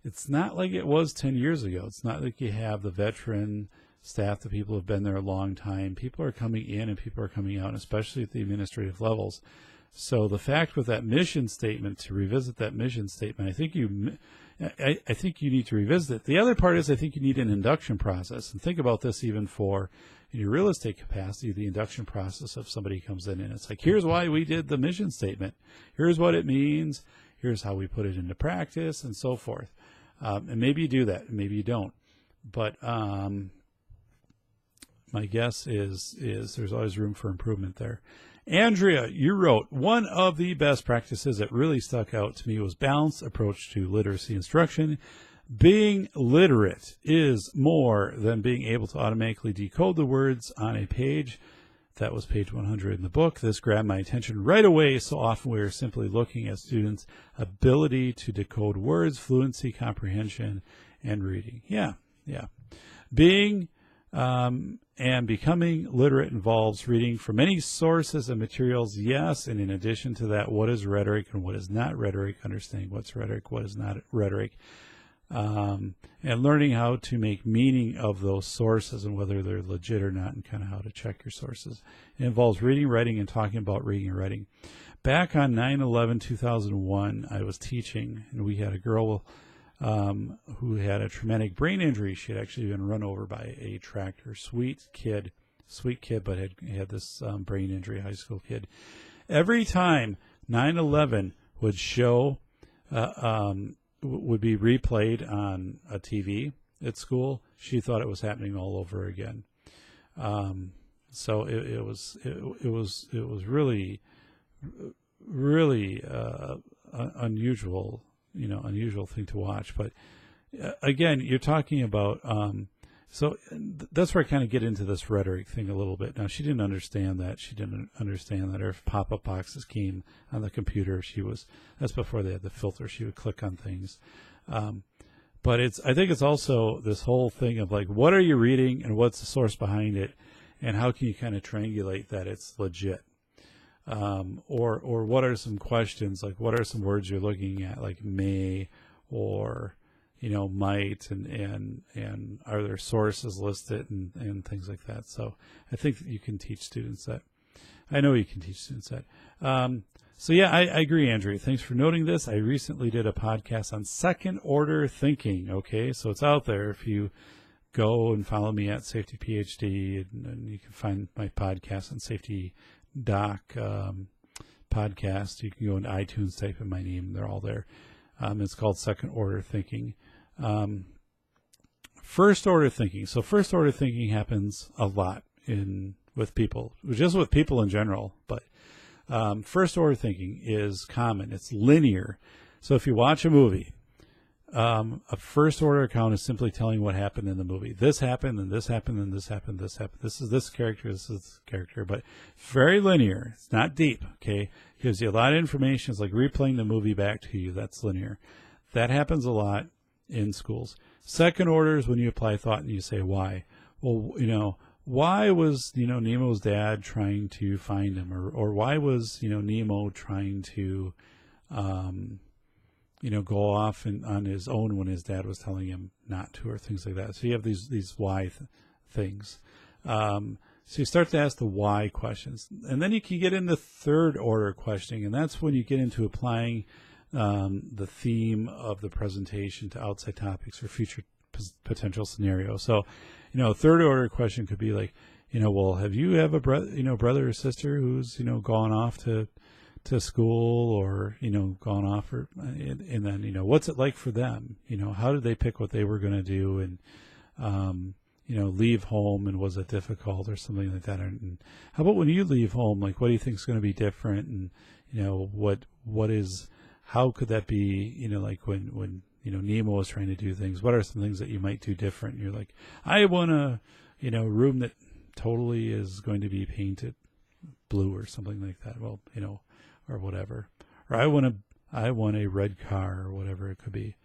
It's not like it was 10 years ago. It's not like you have the veteran staff, the people who have been there a long time. People are coming in and people are coming out, especially at the administrative levels. So the fact with that mission statement, to revisit that mission statement, I think you need to revisit it. The other part is I think you need an induction process. And think about this even for in your real estate capacity, the induction process of somebody comes in and it's like, here's why we did the mission statement. Here's what it means. Here's how we put it into practice and so forth. And maybe you do that, and maybe you don't. But my guess is there's always room for improvement there. Andrea, you wrote, one of the best practices that really stuck out to me was balanced approach to literacy instruction. Being literate is more than being able to automatically decode the words on a page. That was page 100 in the book. This grabbed my attention right away. So often we are simply looking at students' ability to decode words, fluency, comprehension, and reading. Yeah. Being and becoming literate involves reading from many sources and materials, yes, and in addition to that, what is rhetoric and what is not rhetoric, understanding what's rhetoric, what is not rhetoric, and learning how to make meaning of those sources and whether they're legit or not, and kind of how to check your sources. It involves reading, writing, and talking about reading and writing. Back on 9/11/2001, I was teaching, and we had a girl who had a traumatic brain injury. She had actually been run over by a tractor. Sweet kid, but had this brain injury, high school kid. Every time 9/11 would show, would be replayed on a TV at school, she thought it was happening all over again. So it was really unusual. Unusual thing to watch. But again, you're talking about, so that's where I kind of get into this rhetoric thing a little bit. Now, she didn't understand that. She didn't understand that if pop-up boxes came on the computer, that's before they had the filter, she would click on things. But I think it's also this whole thing of like, what are you reading and what's the source behind it? And how can you kind of triangulate that it's legit? Or what are some questions, like what are some words you're looking at, like may or might, and are there sources listed and things like that. So I think that you can teach students that. I know you can teach students that. So yeah, I agree, Andrew. Thanks for noting this. I recently did a podcast on second order thinking. Okay, so it's out there. If you go and follow me at Safety Ph.D. and you can find my podcast on Safety Doc podcast. You can go into iTunes, type in my name, they're all there. It's called Second Order Thinking. First order thinking. So first order thinking happens a lot with people, just with people in general, but first order thinking is common. It's linear. So if you watch a movie, a first order account is simply telling what happened in the movie. This happened, and this happened, and this happened, this happened. This is this character, this is this character, but very linear. It's not deep, okay? Gives you a lot of information. It's like replaying the movie back to you. That's linear. That happens a lot in schools. Second order is when you apply thought and you say why. Well, why was, Nemo's dad trying to find him? Or why was, Nemo trying to go off on his own when his dad was telling him not to, or things like that. So you have these why things. So you start to ask the why questions, and then you can get into third order questioning, and that's when you get into applying the theme of the presentation to outside topics or future potential scenarios. So, third order question could be like, well, have you have a brother or sister who's gone off to school, or gone off, and then what's it like for them? How did they pick what they were going to do, and leave home, and was it difficult or something like that? And how about when you leave home, like what do you think is going to be different, and how could that be? Like when Nemo was trying to do things, what are some things that you might do different? And you're like, I want a room that totally is going to be painted blue or something like that. Well, or whatever. Or I want a red car, or whatever it could be.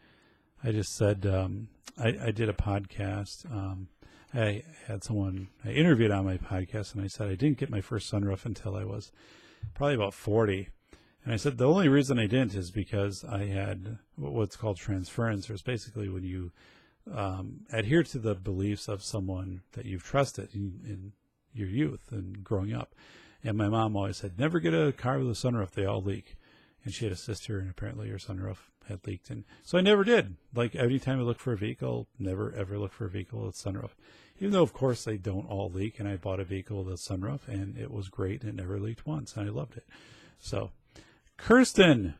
I just said I did a podcast. I had someone I interviewed on my podcast, and I said I didn't get my first sunroof until I was probably about 40. And I said the only reason I didn't is because I had what's called transference, or it's basically when you adhere to the beliefs of someone that you've trusted in your youth and growing up. And my mom always said, never get a car with a sunroof, they all leak. And she had a sister, and apparently her sunroof had leaked. And so I never did. Like, every time I look for a vehicle, never ever look for a vehicle with a sunroof. Even though, of course, they don't all leak. And I bought a vehicle with a sunroof, and it was great, and it never leaked once, and I loved it. So, Kirsten,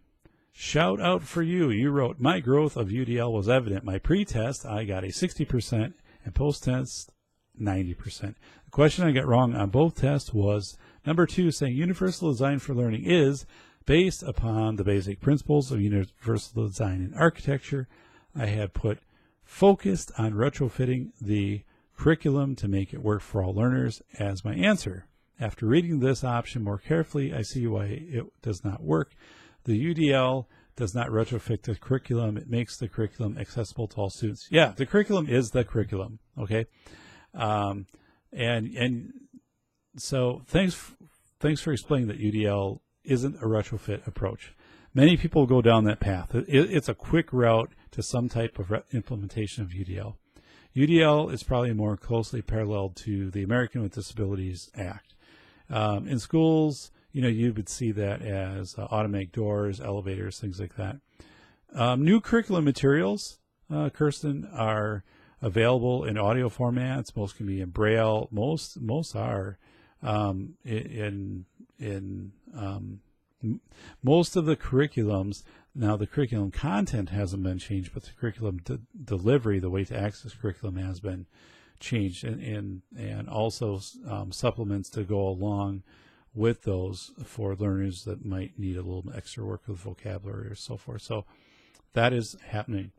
shout out for you. You wrote, my growth of UDL was evident. My pre-test, I got a 60%, and post-test, 90%. The question I got wrong on both tests was number 2, saying universal design for learning is based upon the basic principles of universal design in architecture. I had put focused on retrofitting the curriculum to make it work for all learners as my answer. After reading this option more carefully, I see why it does not work. The UDL does not retrofit the curriculum. It makes the curriculum accessible to all students. Yeah, the curriculum is the curriculum, okay? And so thanks for explaining that UDL isn't a retrofit approach. Many people go down that path. It's a quick route to some type of implementation of UDL. UDL is probably more closely paralleled to the American with Disabilities Act. In schools, you would see that as automatic doors, elevators, things like that. New curriculum materials, Kirsten, are available in audio formats. Most can be in Braille. Most are most of the curriculums. Now, the curriculum content hasn't been changed, but the curriculum delivery, the way to access curriculum, has been changed, and also supplements to go along with those for learners that might need a little extra work with vocabulary or so forth. So that is happening.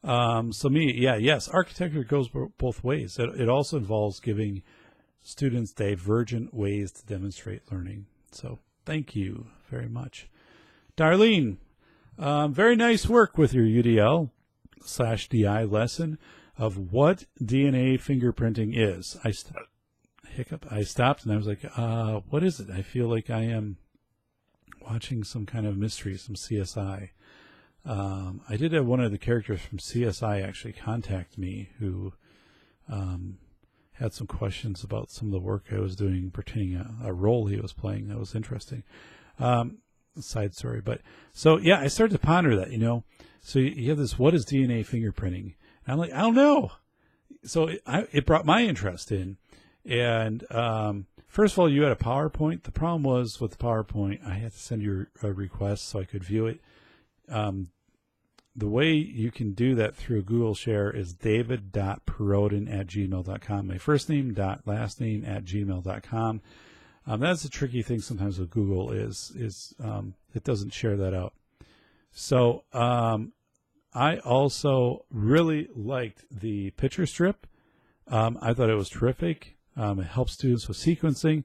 Yes, architecture goes both ways. It also involves giving students divergent ways to demonstrate learning. So thank you very much. Darlene, very nice work with your UDL/DI lesson of what DNA fingerprinting is. I stopped and I was like, what is it? I feel like I am watching some kind of mystery, some CSI. I did have one of the characters from CSI actually contact me who had some questions about some of the work I was doing pertaining a role he was playing. That was interesting. Side story. But so, yeah, I started to ponder that, So you have this, what is DNA fingerprinting? And I'm like, I don't know. So it brought my interest in. And first of all, you had a PowerPoint. The problem was with the PowerPoint, I had to send you a request so I could view it. The way you can do that through Google Share is david.perrodin@gmail.com. My first name, last name @gmail.com. That's a tricky thing sometimes with Google is it doesn't share that out. So I also really liked the picture strip. I thought it was terrific. It helps students with sequencing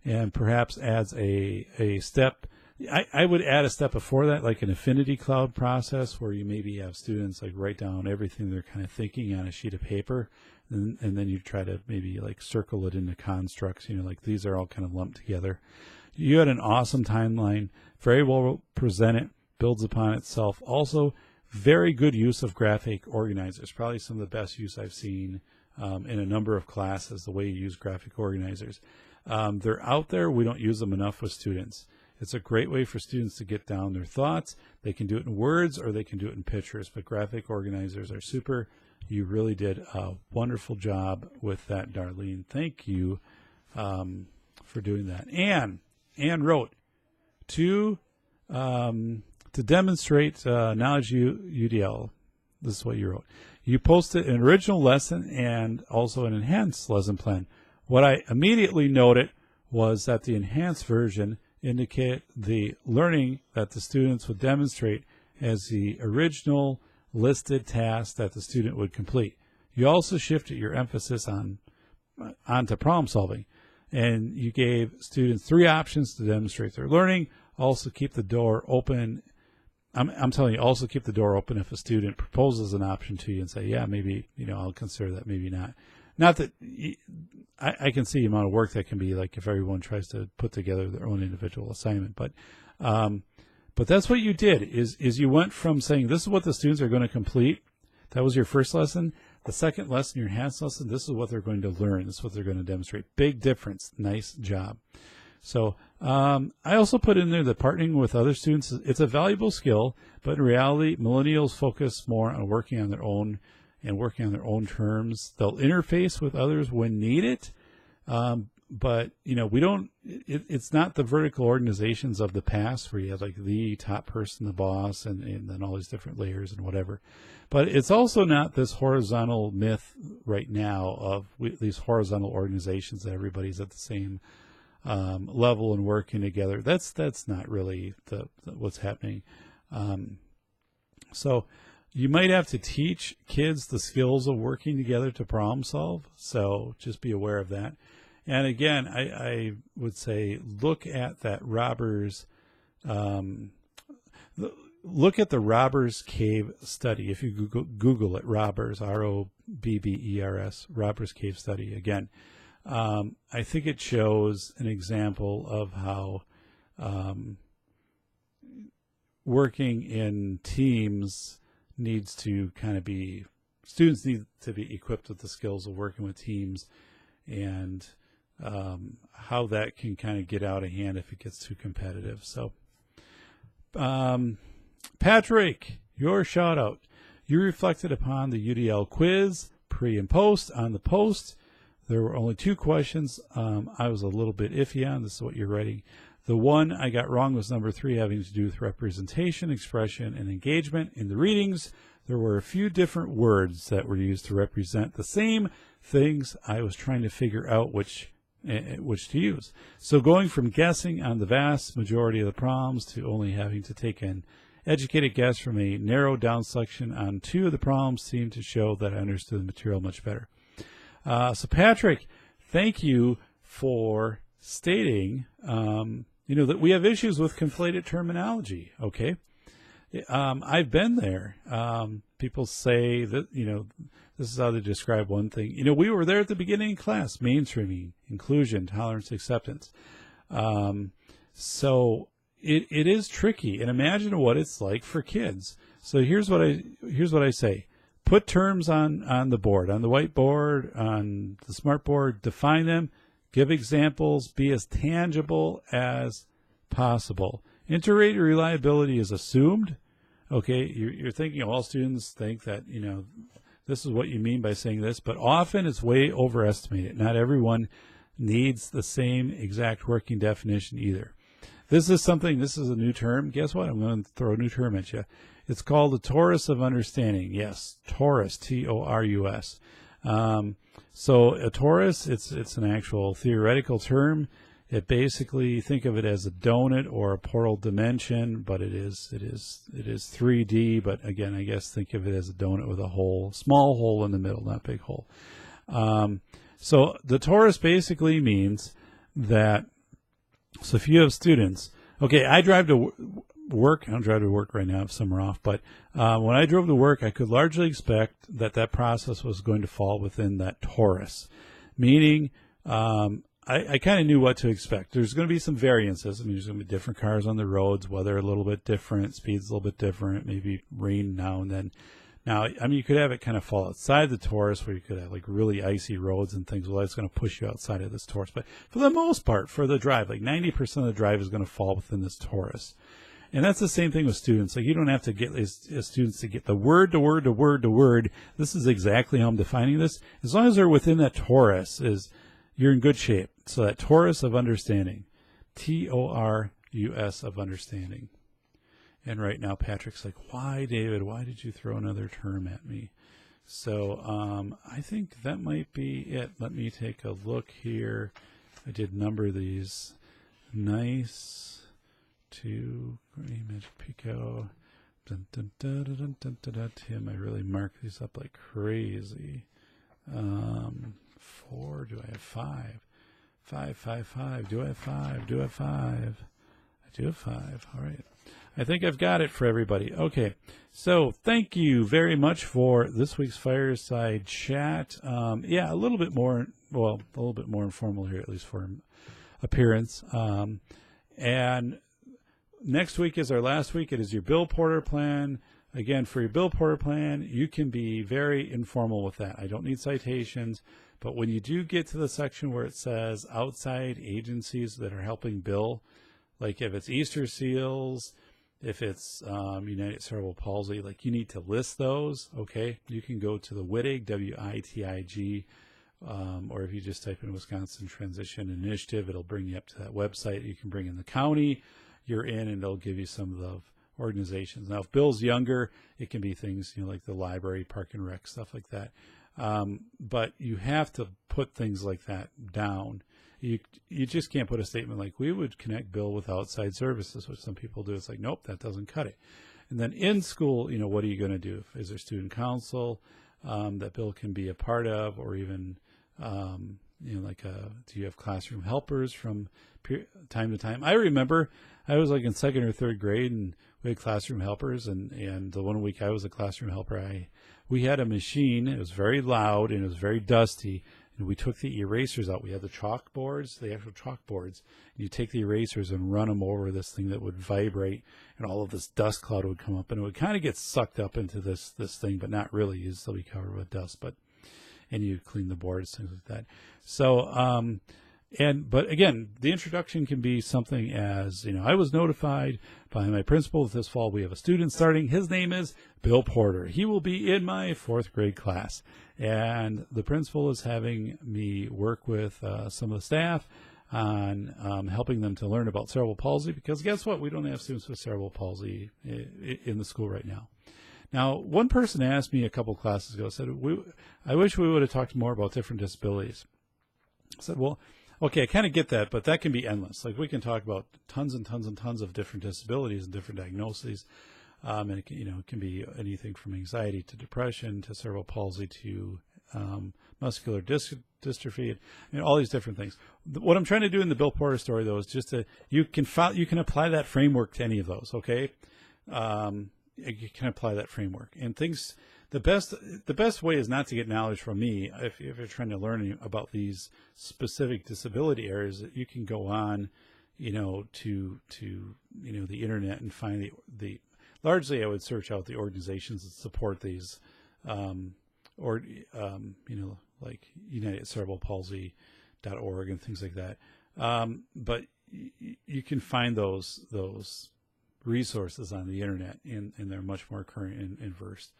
and perhaps adds a step. I would add a step before that, like an affinity cloud process where you maybe have students like write down everything they're kind of thinking on a sheet of paper, and then you try to maybe like circle it into constructs, like these are all kind of lumped together. You had an awesome timeline very well presented, builds upon itself. Also, very good use of graphic organizers. Probably some of the best use I've seen in a number of classes, the way you use graphic organizers. They're out there. We don't use them enough with students. It's a great way for students to get down their thoughts. They can do it in words or they can do it in pictures, but graphic organizers are super. You really did a wonderful job with that, Darlene. Thank you for doing that. Anne wrote, to demonstrate knowledge UDL, this is what you wrote. You posted an original lesson and also an enhanced lesson plan. What I immediately noted was that the enhanced version indicate the learning that the students would demonstrate as the original listed task that the student would complete. You also shifted your emphasis onto problem solving, and you gave students 3 options to demonstrate their learning. Also keep the door open. I'm telling you, also keep the door open if a student proposes an option to you and say, yeah, maybe, I'll consider that, maybe not. Not that I can see the amount of work that can be like if everyone tries to put together their own individual assignment. But that's what you did is you went from saying this is what the students are going to complete. That was your first lesson. The second lesson, your enhanced lesson, this is what they're going to learn. This is what they're going to demonstrate. Big difference. Nice job. So I also put in there that partnering with other students, it's a valuable skill, but in reality, millennials focus more on working on their own and working on their own terms. They'll interface with others when needed, but we don't. It's not the vertical organizations of the past where you have like the top person, the boss, and then all these different layers and whatever. But it's also not this horizontal myth right now of these horizontal organizations that everybody's at the same level and working together. That's not really what's happening. So you might have to teach kids the skills of working together to problem solve. So just be aware of that. And again, I would say look at that Robbers, look at the Robbers Cave study. If you Google it, Robbers, Robbers, Robbers Cave study. Again, I think it shows an example of how working in teams needs to kind of be, students need to be equipped with the skills of working with teams, and how that can kind of get out of hand if it gets too competitive. So, Patrick, your shout out. You reflected upon the UDL quiz pre and post. On the post, there were only 2 questions I was a little bit iffy on. This is what you're writing. The one I got wrong was number 3, having to do with representation, expression, and engagement. In the readings, there were a few different words that were used to represent the same things. I was trying to figure out which to use. So going from guessing on the vast majority of the problems to only having to take an educated guess from a narrowed down selection on 2 of the problems seemed to show that I understood the material much better. So Patrick, thank you for stating, that we have issues with conflated terminology. Okay. I've been there. People say that, this is how they describe one thing. We were there at the beginning of class, mainstreaming, inclusion, tolerance, acceptance. So it is tricky, and imagine what it's like for kids. So here's what I say. Put terms on the board, on the whiteboard, on the smart board, define them, give examples, be as tangible as possible. Inter-rater reliability is assumed. Okay, you're thinking all students think that, this is what you mean by saying this, but often it's way overestimated. Not everyone needs the same exact working definition either. This is a new term. Guess what? I'm going to throw a new term at you. It's called the torus of understanding. Yes, torus, T-O-R-U-S. So a torus, it's an actual theoretical term. It basically, think of it as a donut or a portal dimension, but it is 3D. But again, I guess think of it as a donut with a hole, small hole in the middle, not big hole. So the torus basically means that. So if you have students, okay, I drive to work. I don't drive to work right now if some are off, but when I drove to work, I could largely expect that process was going to fall within that torus, meaning I kind of knew what to expect. There's going to be some variances. I mean, there's going to be different cars on the roads, weather a little bit different, speeds a little bit different, maybe rain now and then. Now, I mean, you could have it kind of fall outside the Taurus where you could have like really icy roads and things. Well, that's going to push you outside of this Taurus. But for the most part, for the drive, like 90% of the drive is going to fall within this Taurus. And that's the same thing with students. Like, you don't have to get students to get the word to word to word to word. This is exactly how I'm defining this. As long as they're within that Taurus, you're in good shape. So that Taurus of understanding, Taurus of understanding. And right now, Patrick's like, why, David? Why did you throw another term at me? So I think that might be it. Let me take a look here. I did number these. Nice to Gray Magic Pico. Dun, dun, dun, dun, dun, dun, dun, dun. Tim, I really marked these up like crazy. 4. Do I have 5? 5, 5, 5. Do I have 5? Do I have 5? I do have 5. All right. I think I've got it for everybody. Okay, so thank you very much for this week's Fireside Chat. Yeah, a little bit more, well, a little bit more informal here, at least for appearance. And next week is our last week. It is your Bill Porter plan. Again, for your Bill Porter plan, you can be very informal with that. I don't need citations, but when you do get to the section where it says outside agencies that are helping Bill, like if it's Easter Seals, if it's United Cerebral Palsy, like you need to list those, okay? You can go to the WITIG, W-I-T-I-G, or if you just type in Wisconsin Transition Initiative, it'll bring you up to that website. You can bring in the county you're in, and it'll give you some of the organizations. Now, if Bill's younger, it can be things, like the library, park and rec, stuff like that. But you have to put things like that down. You just can't put a statement like, we would connect Bill with outside services, which some people do. It's like, nope, that doesn't cut it. And then in school, what are you going to do? Is there student council that Bill can be a part of, or even, do you have classroom helpers from time to time? I remember I was like in 2nd or 3rd grade, and we had classroom helpers, and the one week I was a classroom helper, we had a machine. It was very loud and it was very dusty. And we took the erasers out. We had the chalkboards, the actual chalkboards. And you take the erasers and run them over this thing that would vibrate, and all of this dust cloud would come up, and it would kind of get sucked up into this thing, but not really. You'd still be covered with dust, and you clean the boards, things like that. So, but again, the introduction can be something as, I was notified by my principal that this fall we have a student starting. His name is Bill Porter. He will be in my 4th grade class. And the principal is having me work with some of the staff on helping them to learn about cerebral palsy, because guess what? We don't have students with cerebral palsy in the school right now. Now, one person asked me a couple classes ago, said, I wish we would have talked more about different disabilities. I said, well, okay, I kind of get that, but that can be endless. Like, we can talk about tons and tons and tons of different disabilities and different diagnoses. And it can be anything from anxiety to depression to cerebral palsy to muscular dystrophy, all these different things. What I'm trying to do in the Bill Porter story, though, is just you can apply that framework to any of those. Okay, you can apply that framework, and things. The best way is not to get knowledge from me. If you're trying to learn about these specific disability areas, you can go on, to the internet and find the largely, I would search out the organizations that support these, like United Cerebral Palsy.org and things like that. But you can find those resources on the internet, and they're much more current and versed.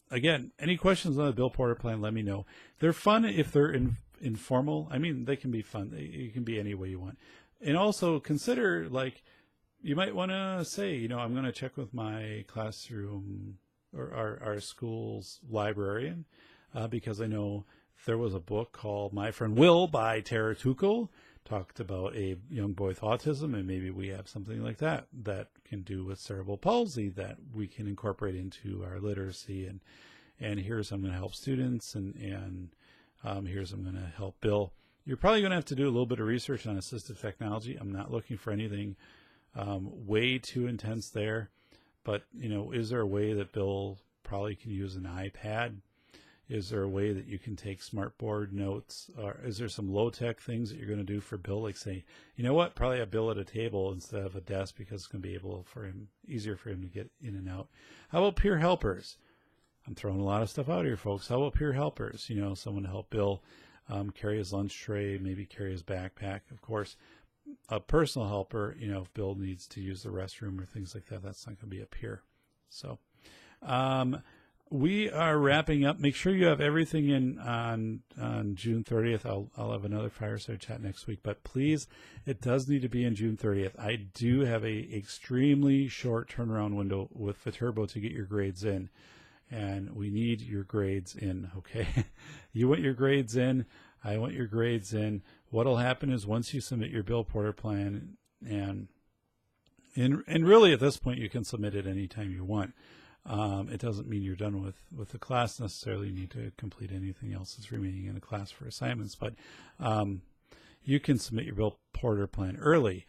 Again, any questions on the Bill Porter plan, let me know. They're fun if they're informal. I mean, they can be fun. You can be any way you want. And also consider, like, you might want to say, I'm going to check with my classroom or our school's librarian, because I know there was a book called My Friend Will by Tara Tuchel, talked about a young boy with autism, and maybe we have something like that can do with cerebral palsy that we can incorporate into our literacy. And here's I'm going to help students, and here's I'm going to help Bill. You're probably going to have to do a little bit of research on assistive technology. I'm not looking for anything way too intense there, but is there a way that Bill probably can use an iPad? Is there a way that you can take smartboard notes? Or is there some low-tech things that you're going to do for Bill? Like say, you know what, probably a Bill at a table instead of a desk because it's going to be easier for him to get in and out. How about peer helpers? I'm throwing a lot of stuff out here, folks. How about peer helpers? You know, someone to help Bill carry his lunch tray, maybe carry his backpack. Of course, a personal helper, you know, if Bill needs to use the restroom or things like that, that's not going to be a peer. So we are wrapping up. Make sure you have everything in on June 30th. I'll have another Fireside chat next week, but please, it does need to be in June 30th. I do have a extremely short turnaround window with Viterbo to get your grades in. And we need your grades in, okay? You want your grades in. I want your grades in. What'll happen is once you submit your Bill Porter plan, and really at this point you can submit it anytime you want. It doesn't mean you're done with the class necessarily. You need to complete anything else that's remaining in the class for assignments, but you can submit your Bill Porter plan early.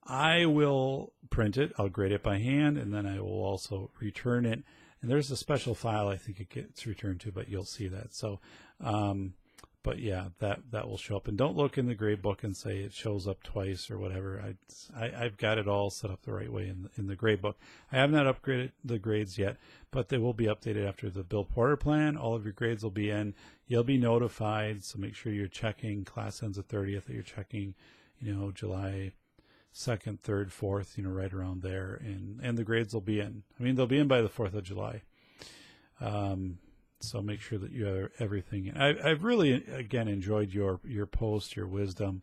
I will print it. I'll grade it by hand, and then I will also return it. And there's a special file I think it gets returned to, but you'll see that. So, but yeah, that will show up. And don't look in the grade book and say it shows up twice or whatever. I've got it all set up the right way in the grade book. I have not upgraded the grades yet, but they will be updated after the Bill Porter plan. All of your grades will be in. You'll be notified, so make sure you're checking. Class ends at 30th, that you're checking, you know, July 2nd, 3rd, 4th, you know, right around there, and the grades will be in. I mean, they'll be in by the 4th of July. So make sure that you have everything in. I've really, again, enjoyed your post, your wisdom,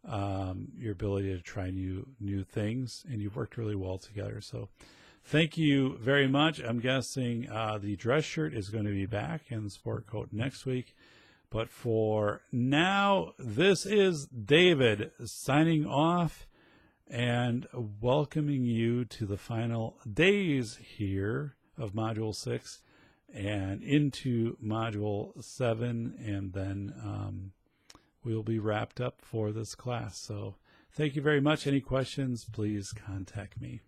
your ability to try new things, and you've worked really well together. So thank you very much. I'm guessing the dress shirt is going to be back and the sport coat next week. But for now, this is David signing off and welcoming you to the final days here of Module 6 and into Module 7, and then we'll be wrapped up for this class. So thank you very much. Any questions, please contact me.